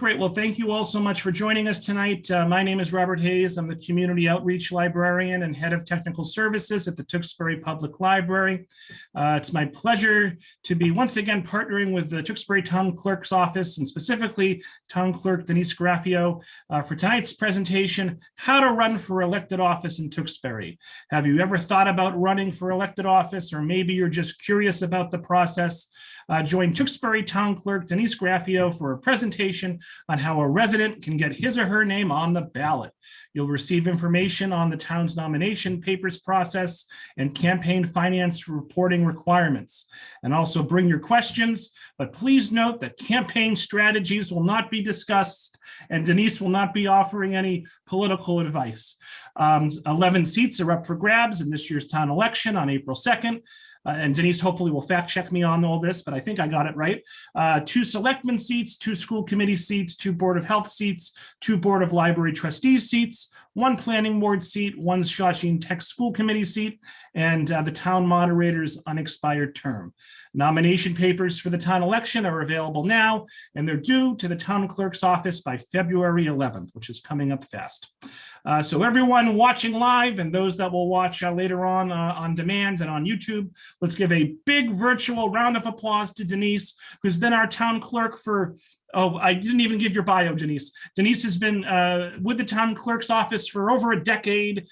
Great. Well, thank you all so much for joining us tonight. My name is Robert Hayes. I'm the Community Outreach Librarian and Head of Technical Services at the Tewksbury Public Library. It's my pleasure to be once again partnering with the Tewksbury Town Clerk's Office and specifically Town Clerk Denise Graffeo for tonight's presentation, How to Run for Elected Office in Tewksbury. Have you ever thought about running for elected office, or maybe you're just curious about the process? Join Tewksbury Town Clerk Denise Graffeo for a presentation on how a resident can get his or her name on the ballot. You'll receive information on the town's nomination papers process and campaign finance reporting requirements. And also bring your questions, but please note that campaign strategies will not be discussed and Denise will not be offering any political advice. 11 seats are up for grabs in this year's town election on April 2nd. And Denise hopefully will fact check me on all this, but I think I got it right. 2 Selectmen seats, 2 school committee seats, 2 Board of Health seats, 2 Board of Library Trustees seats, 1 Planning Board seat, 1 Shawsheen Tech School Committee seat, and the Town Moderator's unexpired term. Nomination papers for the town election are available now, and they're due to the Town Clerk's Office by February 11th, which is coming up fast. So everyone watching live and those that will watch later on demand and on YouTube, let's give a big virtual round of applause to Denise, who's been our town clerk for, oh, I didn't even give your bio, Denise. Denise has been with the town clerk's office for over a decade.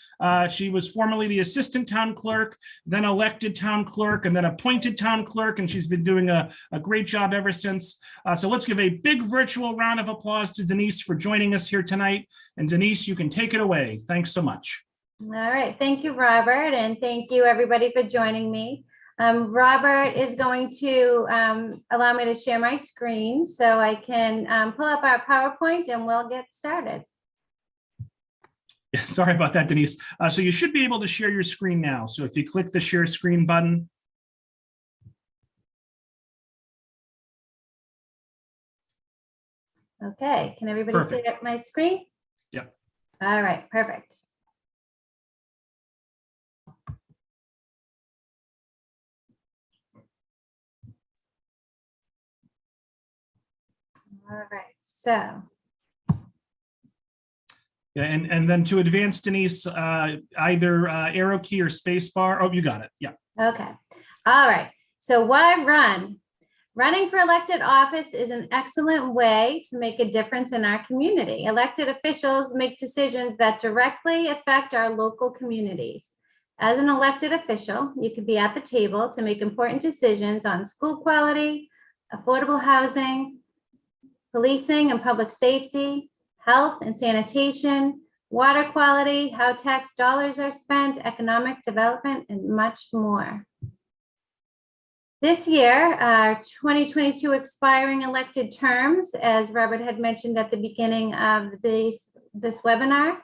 She was formerly the assistant town clerk, then elected town clerk, and then appointed town clerk, and she's been doing a great job ever since. So let's give a big virtual round of applause to Denise for joining us here tonight. And Denise, you can take it away. Thanks so much. All right. Thank you, Robert. And thank you, everybody, for joining me. Robert is going to allow me to share my screen so I can pull up our PowerPoint and we'll get started. Yeah, sorry about that, Denise. So you should be able to share your screen now. So if you click the share screen button. Okay. Can everybody see my screen? Yep. All right. Perfect. All right, so. Yeah, and then to advance, Denise, either arrow key or space bar. Oh, you got it. Yeah. Okay. All right. So why run? Running for elected office is an excellent way to make a difference in our community. Elected officials make decisions that directly affect our local communities. As an elected official, you could be at the table to make important decisions on school quality, affordable housing, policing and public safety, health and sanitation, water quality, how tax dollars are spent, economic development, and much more. This year, our 2022 expiring elected terms, as Robert had mentioned at the beginning of this webinar,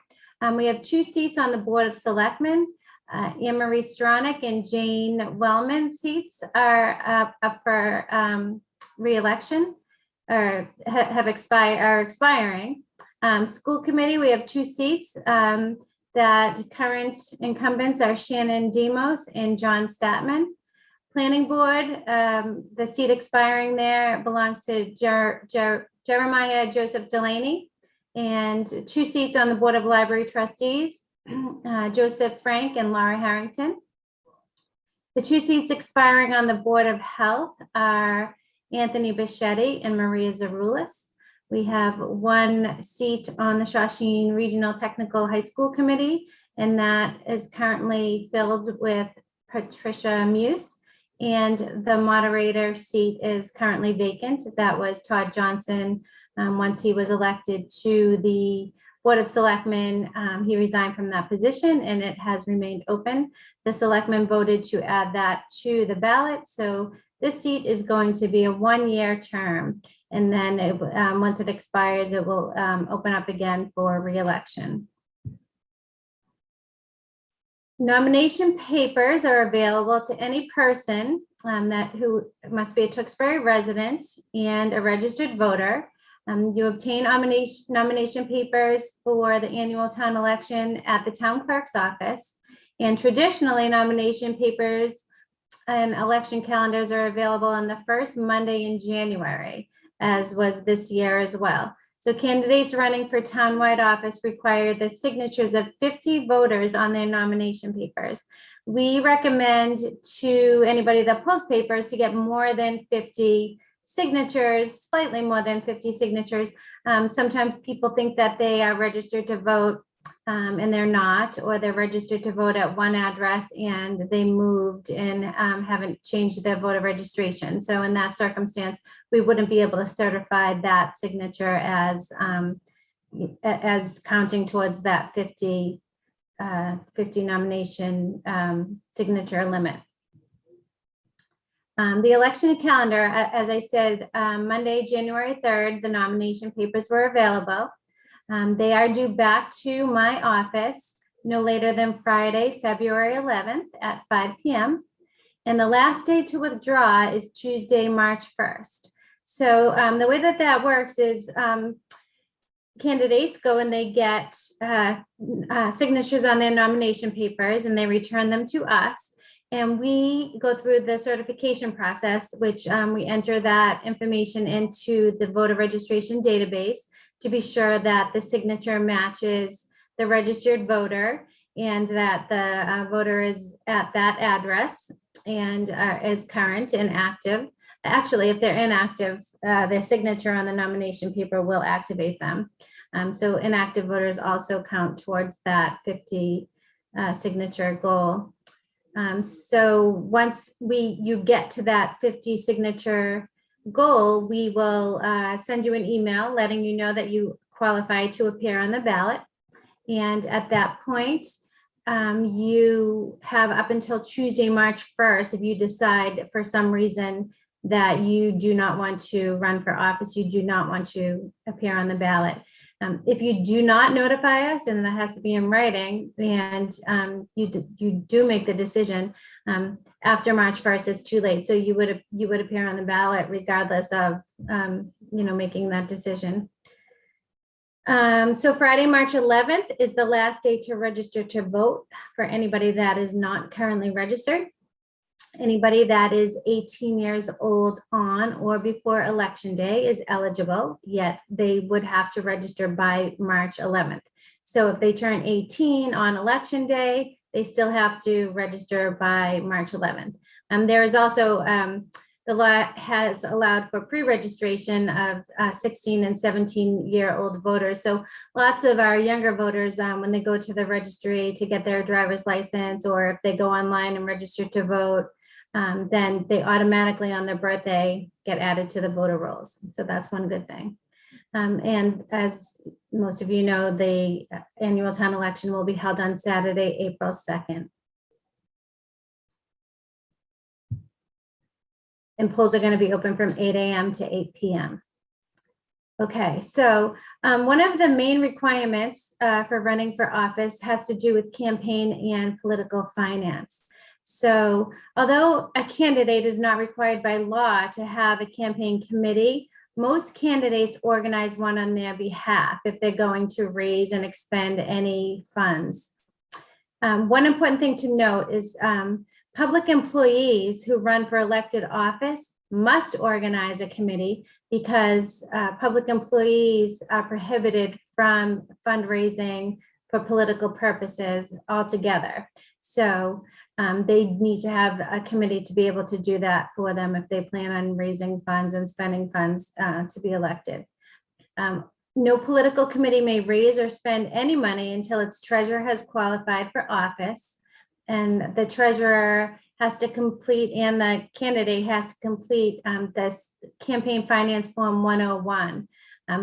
we have 2 seats on the Board of Selectmen. Anne Marie Stronach and Jane Wellman seats are up for re-election. Are expiring. School committee, we have 2 seats that current incumbents are Shannon Demos and John Statman. Planning board, the seat expiring there belongs to Jeremiah Joseph Delaney, and 2 seats on the Board of Library Trustees, Joseph Frank and Laura Harrington. The 2 seats expiring on the Board of Health are Anthony Bichetti and Maria Zaroulis. We have 1 seat on the Shawsheen Regional Technical High School Committee, and that is currently filled with Patricia Muse. And the moderator seat is currently vacant. That was Todd Johnson. Once he was elected to the Board of Selectmen, he resigned from that position and it has remained open. The Selectmen voted to add that to the ballot. So this seat is going to be a 1-year term, and then once it expires, it will open up again for re-election. Nomination papers are available to any person who must be a Tewksbury resident and a registered voter. You obtain nomination papers for the annual town election at the town clerk's office, and traditionally nomination papers and election calendars are available on the first Monday in January, as was this year as well. So candidates running for townwide office require the signatures of 50 voters on their nomination papers. We recommend to anybody that pulls papers to get more than 50 signatures, slightly more than 50 signatures. Sometimes people think that they are registered to vote and they're not, or they're registered to vote at one address and they moved and haven't changed their voter registration. So in that circumstance, we wouldn't be able to certify that signature as counting towards that 50 nomination signature limit. The election calendar, as I said, Monday, January 3rd, the nomination papers were available. They are due back to my office no later than Friday, February 11th at 5 p.m. And the last day to withdraw is Tuesday, March 1st. So the way that works is candidates go and they get signatures on their nomination papers and they return them to us. And we go through the certification process, which we enter that information into the voter registration database to be sure that the signature matches the registered voter and that the voter is at that address and is current and active. Actually, if they're inactive, their signature on the nomination paper will activate them. So inactive voters also count towards that 50 signature goal. So once you get to that 50 signature goal, we will send you an email letting you know that you qualify to appear on the ballot. And at that point, you have up until Tuesday, March 1st, if you decide for some reason that you do not want to run for office, you do not want to appear on the ballot. If you do not notify us, and that has to be in writing, and you do make the decision after March 1st, it's too late. So you would appear on the ballot regardless of making that decision. So Friday, March 11th is the last day to register to vote for anybody that is not currently registered. Anybody that is 18 years old on or before Election Day is eligible, yet they would have to register by March 11th. So if they turn 18 on Election Day, they still have to register by March 11th. There is also, the law has allowed for pre-registration of 16 and 17-year-old voters. So lots of our younger voters, when they go to the registry to get their driver's license, or if they go online and register to vote, then they automatically on their birthday get added to the voter rolls. So that's one good thing. And as most of you know, the annual town election will be held on Saturday, April 2nd. And polls are going to be open from 8 a.m. to 8 p.m. Okay, so one of the main requirements for running for office has to do with campaign and political finance. So although a candidate is not required by law to have a campaign committee, most candidates organize one on their behalf if they're going to raise and expend any funds. One important thing to note is public employees who run for elected office must organize a committee because public employees are prohibited from fundraising for political purposes altogether. So they need to have a committee to be able to do that for them if they plan on raising funds and spending funds to be elected. No political committee may raise or spend any money until its treasurer has qualified for office, and the treasurer has to complete, and the candidate has to complete this campaign finance form 101.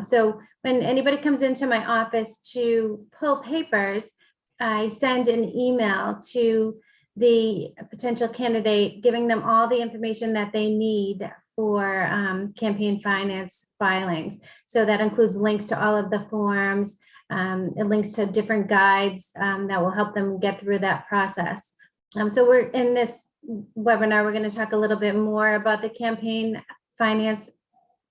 So when anybody comes into my office to pull papers, I send an email to the potential candidate, giving them all the information that they need for campaign finance filings. So that includes links to all of the forms, and links to different guides that will help them get through that process. So we're in this webinar, we're going to talk a little bit more about the campaign finance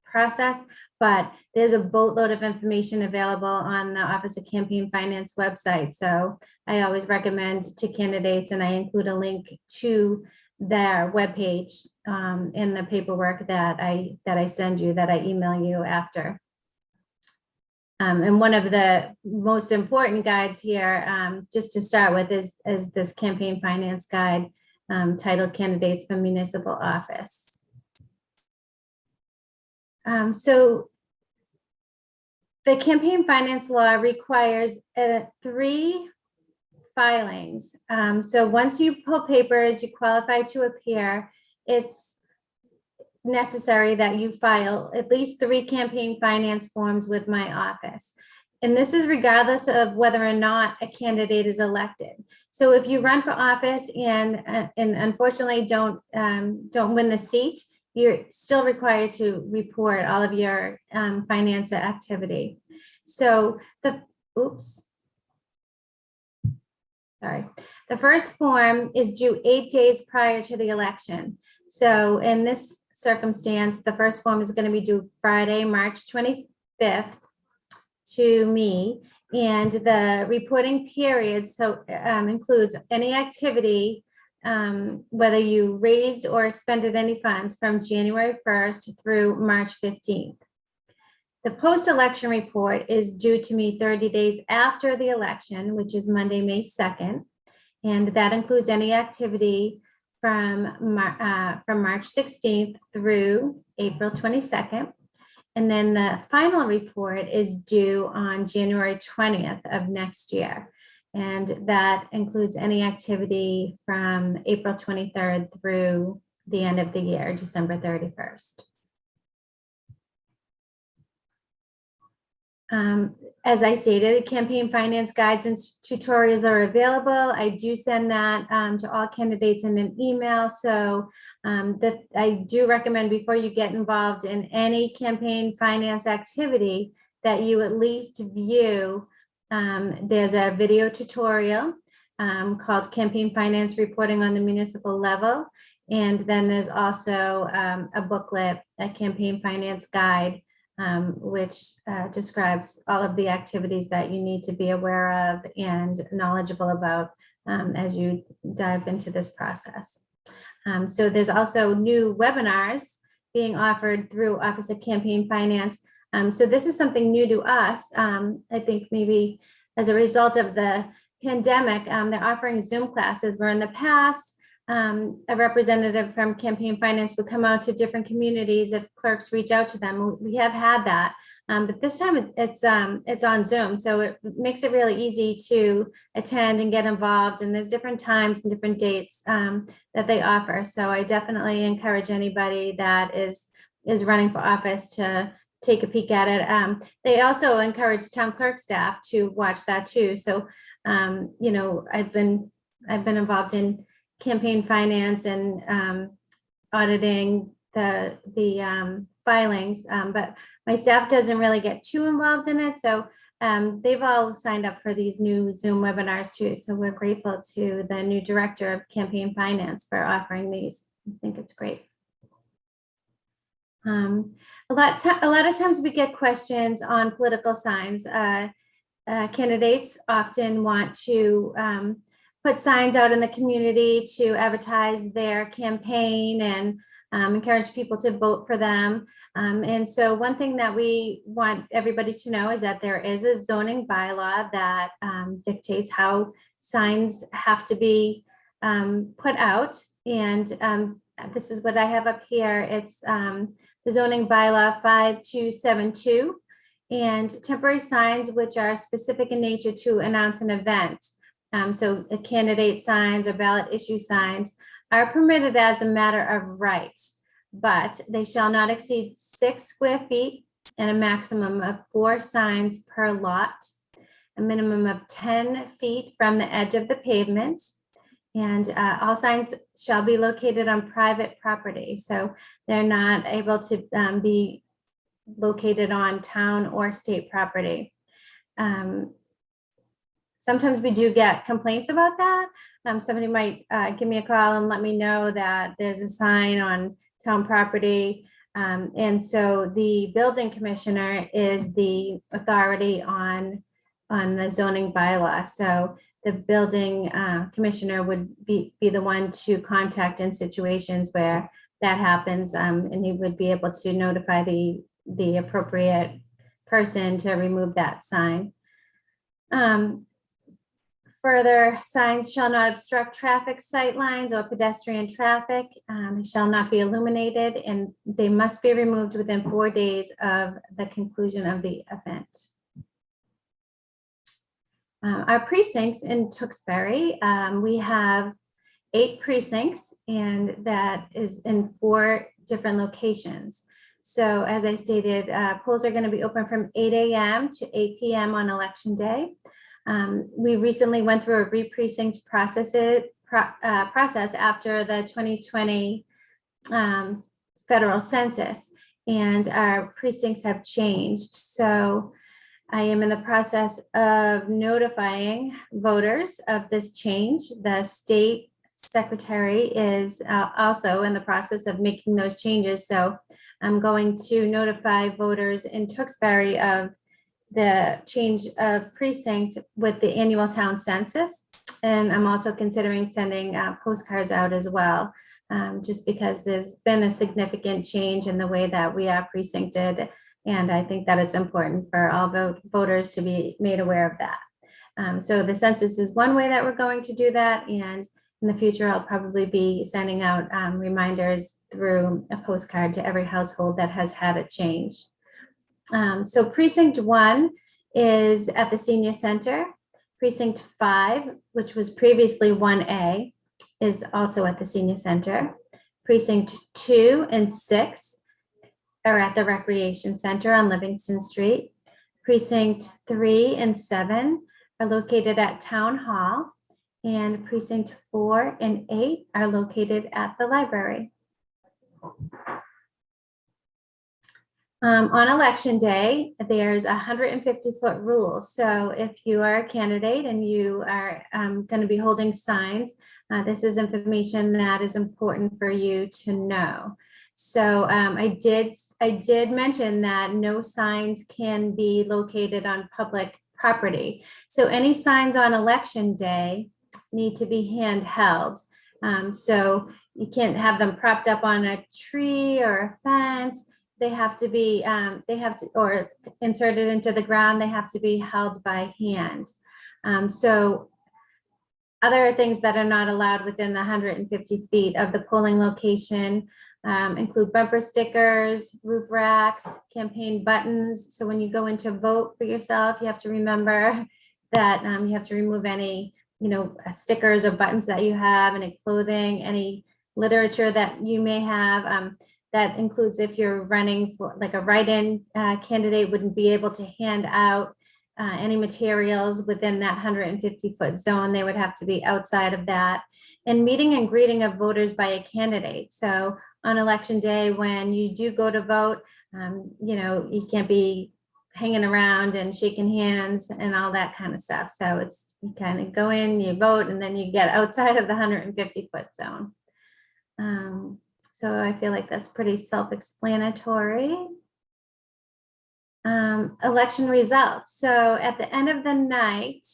process, but there's a boatload of information available on the Office of Campaign Finance website. So I always recommend to candidates, and I include a link to their webpage in the paperwork that I send you, that I email you after. And one of the most important guides here, just to start with, is this campaign finance guide titled Candidates for Municipal Office. So the campaign finance law requires 3 filings. So once you pull papers, you qualify to appear, it's necessary that you file at least 3 campaign finance forms with my office. And this is regardless of whether or not a candidate is elected. So if you run for office and unfortunately don't win the seat, you're still required to report all of your finance activity. So the first form is due 8 days prior to the election. So in this circumstance, the first form is going to be due Friday, March 25th to me. And the reporting period includes any activity, whether you raised or expended any funds from January 1st through March 15th. The post-election report is due to me 30 days after the election, which is Monday, May 2nd. And that includes any activity from March 16th through April 22nd. And then the final report is due on January 20th of next year. And that includes any activity from April 23rd through the end of the year, December 31st. As I stated, the campaign finance guides and tutorials are available. I do send that to all candidates in an email. So that I do recommend, before you get involved in any campaign finance activity, that you at least view, there's a video tutorial called Campaign Finance Reporting on the Municipal Level. And then there's also a booklet, a campaign finance guide, which describes all of the activities that you need to be aware of and knowledgeable about as you dive into this process. So there's also new webinars being offered through Office of Campaign Finance. So this is something new to us. I think maybe as a result of the pandemic, they're offering Zoom classes, where in the past, a representative from campaign finance would come out to different communities if clerks reach out to them. We have had that, but this time it's on Zoom, so it makes it really easy to attend and get involved. And there's different times and different dates that they offer. So I definitely encourage anybody that is running for office to take a peek at it. They also encourage town clerk staff to watch that too. So you know, I've been involved in campaign finance and auditing the filings, but my staff doesn't really get too involved in it. So they've all signed up for these new Zoom webinars too. So we're grateful to the new director of campaign finance for offering these. I think it's great. A lot of times we get questions on political signs. Candidates often want to put signs out in the community to advertise their campaign and encourage people to vote for them. And so one thing that we want everybody to know is that there is a zoning bylaw that dictates how signs have to be put out. And this is what I have up here. It's the zoning bylaw 5272, and temporary signs which are specific in nature to announce an event. So candidate signs or ballot issue signs are permitted as a matter of right, but they shall not exceed 6 square feet and a maximum of 4 signs per lot, a minimum of 10 feet from the edge of the pavement, and all signs shall be located on private property. So they're not able to be located on town or state property. Sometimes we do get complaints about that. Somebody might give me a call and let me know that there's a sign on town property. And so the building commissioner is the authority on the zoning bylaw. So the building commissioner would be the one to contact in situations where that happens, and he would be able to notify the appropriate person to remove that sign. Further, signs shall not obstruct traffic sight lines or pedestrian traffic. They shall not be illuminated, and they must be removed within 4 days of the conclusion of the event. Our precincts in Tewksbury, we have 8 precincts, and that is in 4 different locations. So as I stated, polls are going to be open from 8 a.m. to 8 p.m. on election day. We recently went through a re-precinct process after the 2020 federal census, and our precincts have changed. So I am in the process of notifying voters of this change. The state secretary is also in the process of making those changes. So I'm going to notify voters in Tewksbury of the change of precinct with the annual town census. And I'm also considering sending postcards out as well, just because there's been a significant change in the way that we are precincted. And I think that it's important for all voters to be made aware of that. So the census is one way that we're going to do that. And in the future, I'll probably be sending out reminders through a postcard to every household that has had a change. So precinct 1 is at the senior center. Precinct 5, which was previously 1A, is also at the senior center. Precinct 2 and 6 are at the recreation center on Livingston Street. Precinct 3 and 7 are located at Town Hall, and precinct 4 and 8 are located at the library. On election day, there's a 150-foot rule. So if you are a candidate and you are going to be holding signs, this is information that is important for you to know. So I did mention that no signs can be located on public property. So any signs on election day need to be handheld. So you can't have them propped up on a tree or a fence. They have to be, or inserted into the ground. They have to be held by hand. So other things that are not allowed within the 150 feet of the polling location include bumper stickers, roof racks, campaign buttons. So when you go in to vote for yourself, you have to remember that you have to remove any, stickers or buttons that you have, any clothing, any literature that you may have. That includes if you're running for like a write-in candidate wouldn't be able to hand out any materials within that 150-foot zone. They would have to be outside of that. And meeting and greeting of voters by a candidate. So on election day, when you do go to vote, you can't be hanging around and shaking hands and all that kind of stuff. So it's you kind of go in, you vote, and then you get outside of the 150-foot zone. So I feel like that's pretty self-explanatory. Election results. So at the end of the night,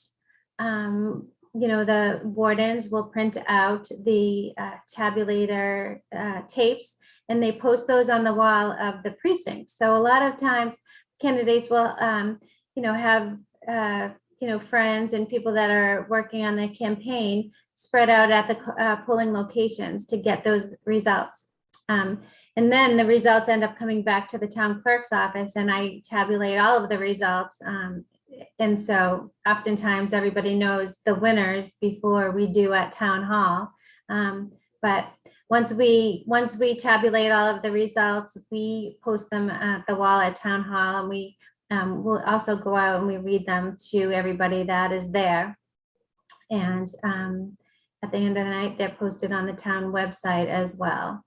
the wardens will print out the tabulator tapes, and they post those on the wall of the precinct. So a lot of times candidates will, have, friends and people that are working on the campaign spread out at the polling locations to get those results. And then the results end up coming back to the town clerk's office, and I tabulate all of the results. And so oftentimes everybody knows the winners before we do at town hall. But once we tabulate all of the results, we post them at the wall at town hall, and we will also go out and we read them to everybody that is there. And at the end of the night, they're posted on the town website as well.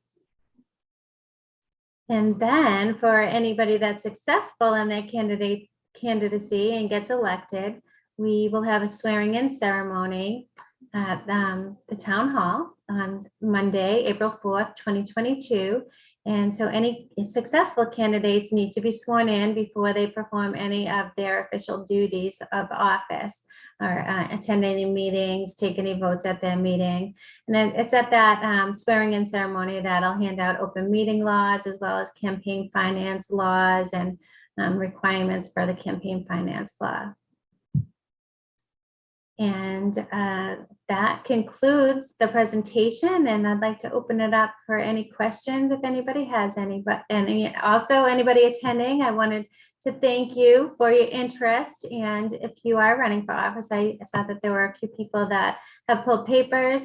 And then for anybody that's successful in their candidacy and gets elected, we will have a swearing in ceremony at the town hall on Monday, April 4th, 2022. And so any successful candidates need to be sworn in before they perform any of their official duties of office or attend any meetings, take any votes at their meeting. And then it's at that swearing in ceremony that I'll hand out open meeting laws as well as campaign finance laws and requirements for the campaign finance law. And that concludes the presentation, and I'd like to open it up for any questions if anybody has any. But also anybody attending, I wanted to thank you for your interest. And if you are running for office, I saw that there were a few people that have pulled papers.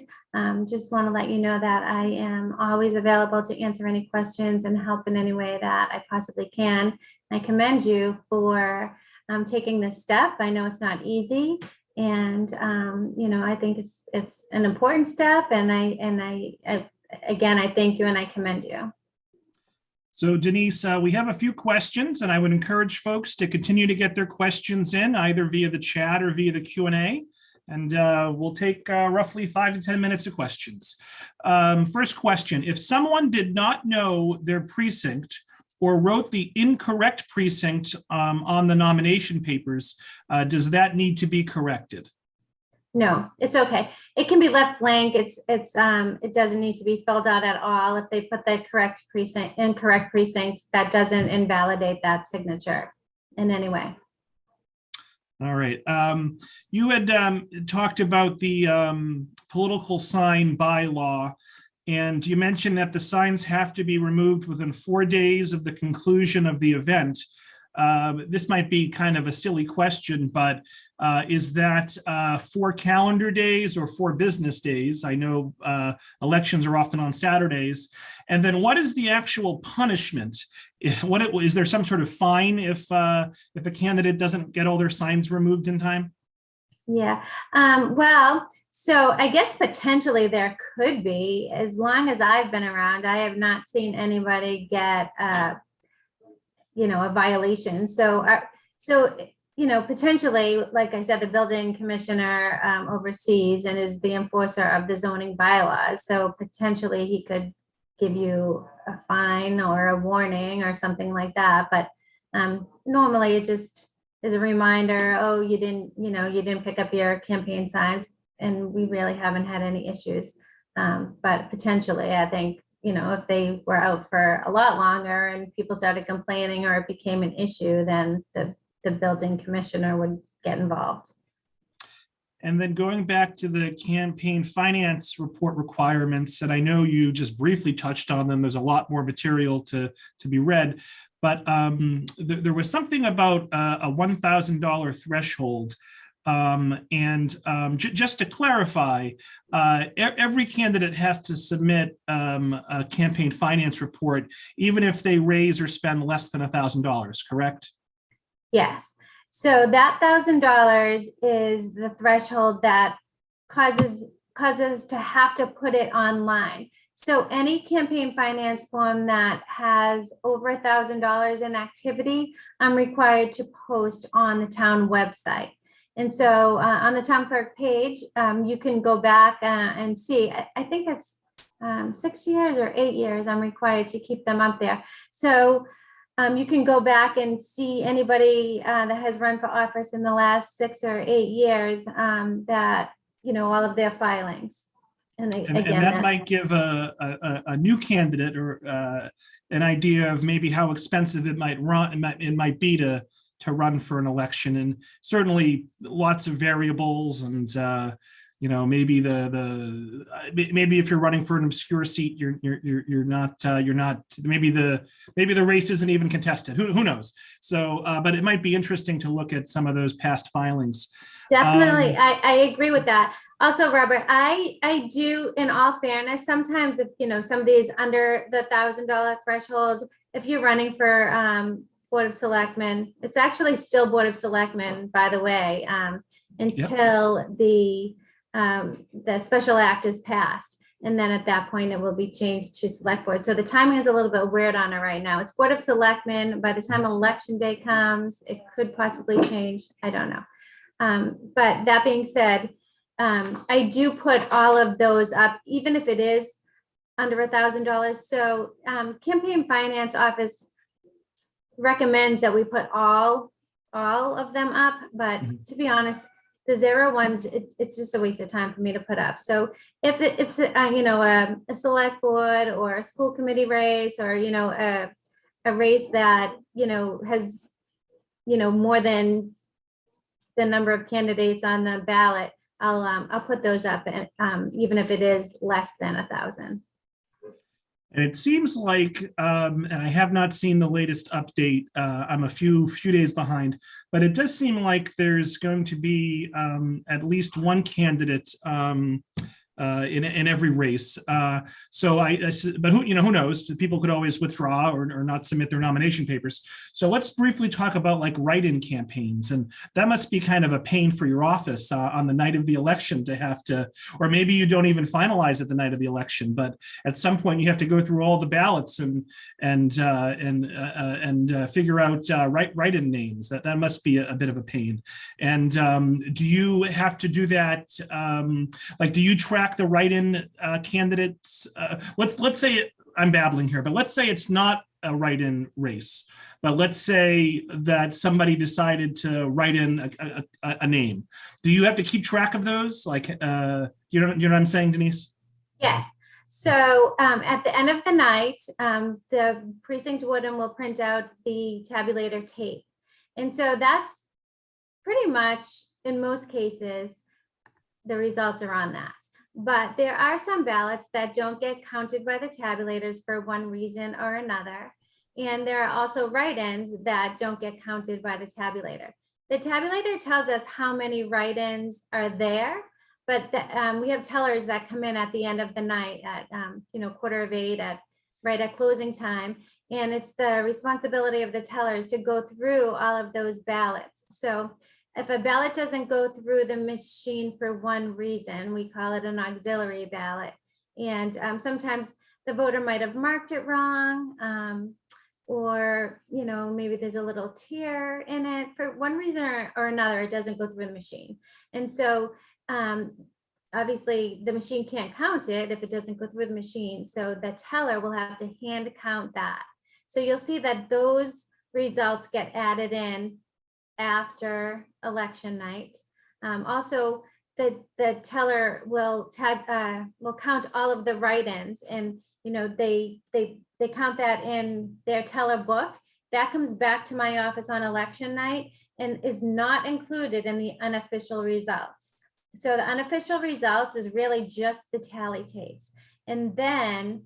Just want to let you know that I am always available to answer any questions and help in any way that I possibly can. I commend you for taking this step. I know it's not easy. And, I think it's an important step, and again, I thank you and I commend you. So Denise, we have a few questions, and I would encourage folks to continue to get their questions in either via the chat or via the Q&A. And we'll take roughly 5 to 10 minutes of questions. First question, if someone did not know their precinct or wrote the incorrect precinct on the nomination papers, does that need to be corrected? No, it's okay. It can be left blank. It doesn't need to be filled out at all. If they put the incorrect precinct, that doesn't invalidate that signature in any way. All right. You had talked about the political sign bylaw, and you mentioned that the signs have to be removed within 4 days of the conclusion of the event. This might be kind of a silly question, but is that 4 calendar days or 4 business days? I know elections are often on Saturdays. And then what is the actual punishment? Is there some sort of fine if a candidate doesn't get all their signs removed in time? Yeah, well, so I guess potentially there could be. As long as I've been around, I have not seen anybody get a violation. So potentially, like I said, the building commissioner oversees and is the enforcer of the zoning bylaws. So potentially he could give you a fine or a warning or something like that. But normally it just is a reminder, oh, you didn't pick up your campaign signs, and we really haven't had any issues. But potentially, I think, if they were out for a lot longer and people started complaining or it became an issue, then the building commissioner would get involved. And then going back to the campaign finance report requirements, and I know you just briefly touched on them, there's a lot more material to be read, but there was something about a $1,000 threshold. Just to clarify, every candidate has to submit a campaign finance report, even if they raise or spend less than $1,000, correct? Yes. So that $1,000 is the threshold that causes to have to put it online. So any campaign finance form that has over $1,000 in activity, I'm required to post on the town website. And so on the town clerk page, you can go back and see, I think it's 6 years or 8 years, I'm required to keep them up there. So you can go back and see anybody that has run for office in the last 6 or 8 years that, all of their filings. And that might give a new candidate or an idea of maybe how expensive it might be to run for an election, and certainly lots of variables, and maybe maybe if you're running for an obscure seat, you're not maybe the race isn't even contested. Who knows? So, but it might be interesting to look at some of those past filings. Definitely, I agree with that. Also, Robert, I do, in all fairness, sometimes if somebody is under the $1,000 threshold, if you're running for Board of Selectmen, it's actually still Board of Selectmen, by the way, until the special act is passed. And then at that point, it will be changed to Select Board. So the timing is a little bit weird on it right now. It's Board of Selectmen. By the time election day comes, it could possibly change. I don't know. But that being said, I do put all of those up, even if it is under $1,000. So campaign finance office recommends that we put all of them up, but to be honest, the zero ones, it's just a waste of time for me to put up. So if it's a select board or a school committee race, or a race that has more than the number of candidates on the ballot, I'll put those up, even if it is less than 1,000. And it seems like, and I have not seen the latest update. I'm a few days behind, but it does seem like there's going to be at least one candidate in every race. But who knows? People could always withdraw or not submit their nomination papers. So let's briefly talk about like write-in campaigns, and that must be kind of a pain for your office on the night of the election to have to, or maybe you don't even finalize at the night of the election, but at some point you have to go through all the ballots and figure out write-in names. That must be a bit of a pain. And do you have to do that? Do you track the write-in candidates? Let's say, I'm babbling here, but let's say it's not a write-in race, but let's say that somebody decided to write in a name. Do you have to keep track of those? You know what I'm saying, Denise? Yes. So at the end of the night, the precinct warden will print out the tabulator tape. And so that's pretty much, in most cases, the results are on that. But there are some ballots that don't get counted by the tabulators for one reason or another. And there are also write-ins that don't get counted by the tabulator. The tabulator tells us how many write-ins are there, but we have tellers that come in at the end of the night at 7:45 right at closing time. And it's the responsibility of the tellers to go through all of those ballots. So if a ballot doesn't go through the machine for one reason, we call it an auxiliary ballot. And sometimes the voter might have marked it wrong, or maybe there's a little tear in it. For one reason or another, it doesn't go through the machine. And so obviously the machine can't count it if it doesn't go through the machine. So the teller will have to hand count that. So you'll see that those results get added in after election night. Also, the teller will count all of the write-ins, and they count that in their teller book. That comes back to my office on election night and is not included in the unofficial results. So the unofficial results is really just the tally tapes. And then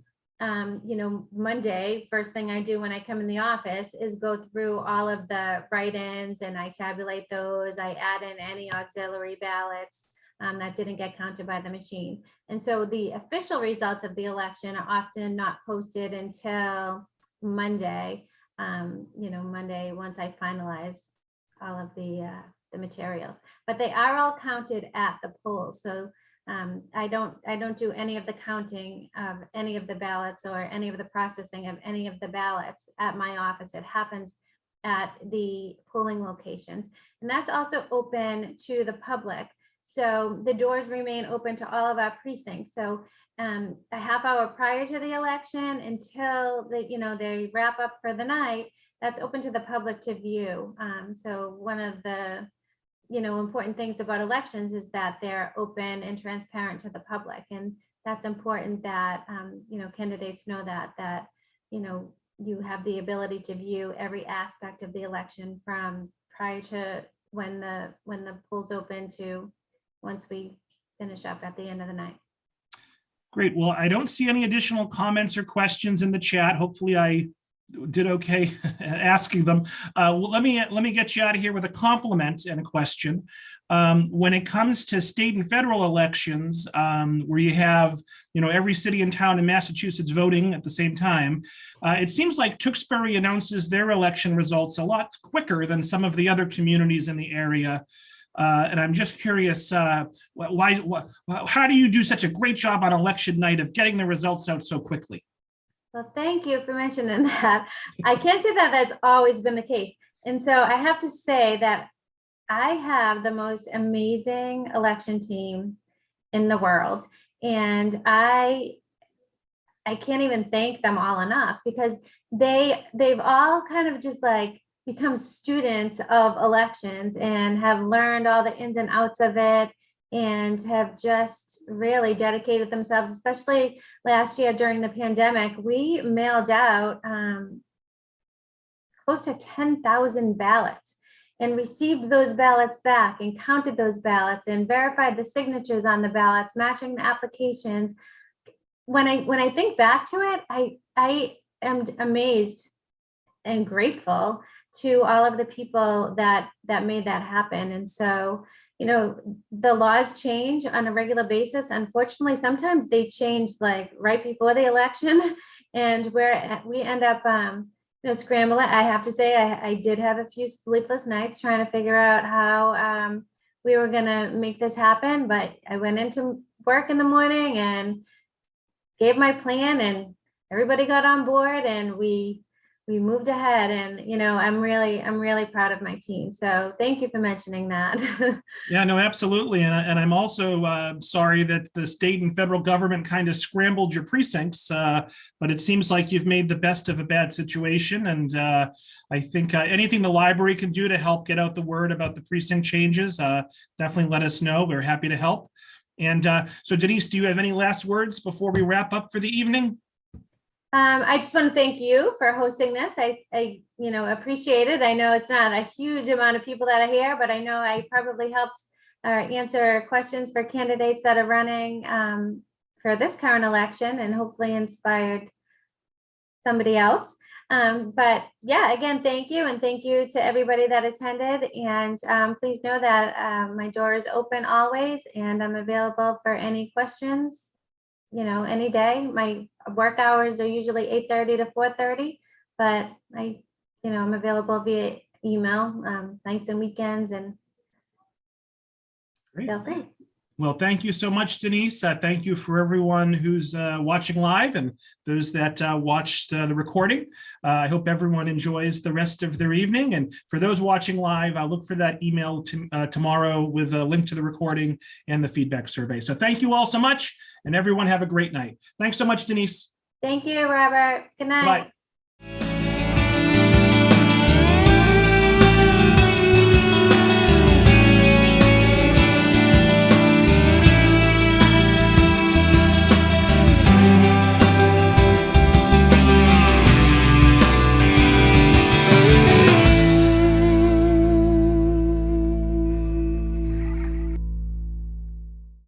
Monday, first thing I do when I come in the office is go through all of the write-ins and I tabulate those. I add in any auxiliary ballots that didn't get counted by the machine. And so the official results of the election are often not posted until Monday, Monday once I finalize all of the materials. But they are all counted at the polls. So I don't do any of the counting of any of the ballots or any of the processing of any of the ballots at my office. It happens at the polling locations. And that's also open to the public. So the doors remain open to all of our precincts. So a half hour prior to the election until they wrap up for the night, that's open to the public to view. So one of the important things about elections is that they're open and transparent to the public. And that's important that, candidates know that, you have the ability to view every aspect of the election from prior to when the polls open to once we finish up at the end of the night. Great. Well, I don't see any additional comments or questions in the chat. Hopefully I did okay asking them. Well, let me get you out of here with a compliment and a question. When it comes to state and federal elections, where you have every city and town in Massachusetts voting at the same time, it seems like Tewksbury announces their election results a lot quicker than some of the other communities in the area. And I'm just curious, how do you do such a great job on election night of getting the results out so quickly? Well, thank you for mentioning that. I can't say that that's always been the case. And so I have to say that I have the most amazing election team in the world. And I can't even thank them all enough, because they've all kind of just become students of elections and have learned all the ins and outs of it, and have just really dedicated themselves, especially last year during the pandemic. We mailed out close to 10,000 ballots. and received those ballots back and counted those ballots and verified the signatures on the ballots, matching the applications. When I think back to it, I am amazed and grateful to all of the people that made that happen. And so, you know, the laws change on a regular basis. Unfortunately, sometimes they change like right before the election, and we end up scrambling. I have to say, I did have a few sleepless nights trying to figure out how we were gonna make this happen. But I went into work in the morning and gave my plan, and everybody got on board, and we moved ahead. And, you know, I'm really proud of my team. So thank you for mentioning that. Yeah, no, absolutely. And I'm also sorry that the state and federal government kind of scrambled your precincts, but it seems like you've made the best of a bad situation. And I think anything the library can do to help get out the word about the precinct changes, definitely let us know. We're happy to help. And so Denise, do you have any last words before we wrap up for the evening? I just want to thank you for hosting this. I appreciate it. I know it's not a huge amount of people that are here, but I know I probably helped answer questions for candidates that are running for this current election, and hopefully inspired somebody else. But yeah, again, thank you. And thank you to everybody that attended. And please know that my door is open always, and I'm available for any questions, you know, any day. My work hours are usually 8:30 to 4:30, but I'm available via email, nights and weekends, and Great. feel free. Well, thank you so much, Denise. Thank you for everyone who's watching live and those that watched the recording. I hope everyone enjoys the rest of their evening. And for those watching live, I'll look for that email tomorrow with a link to the recording and the feedback survey. So thank you all so much, and everyone have a great night. Thanks so much, Denise. Thank you, Robert. Good night. Bye.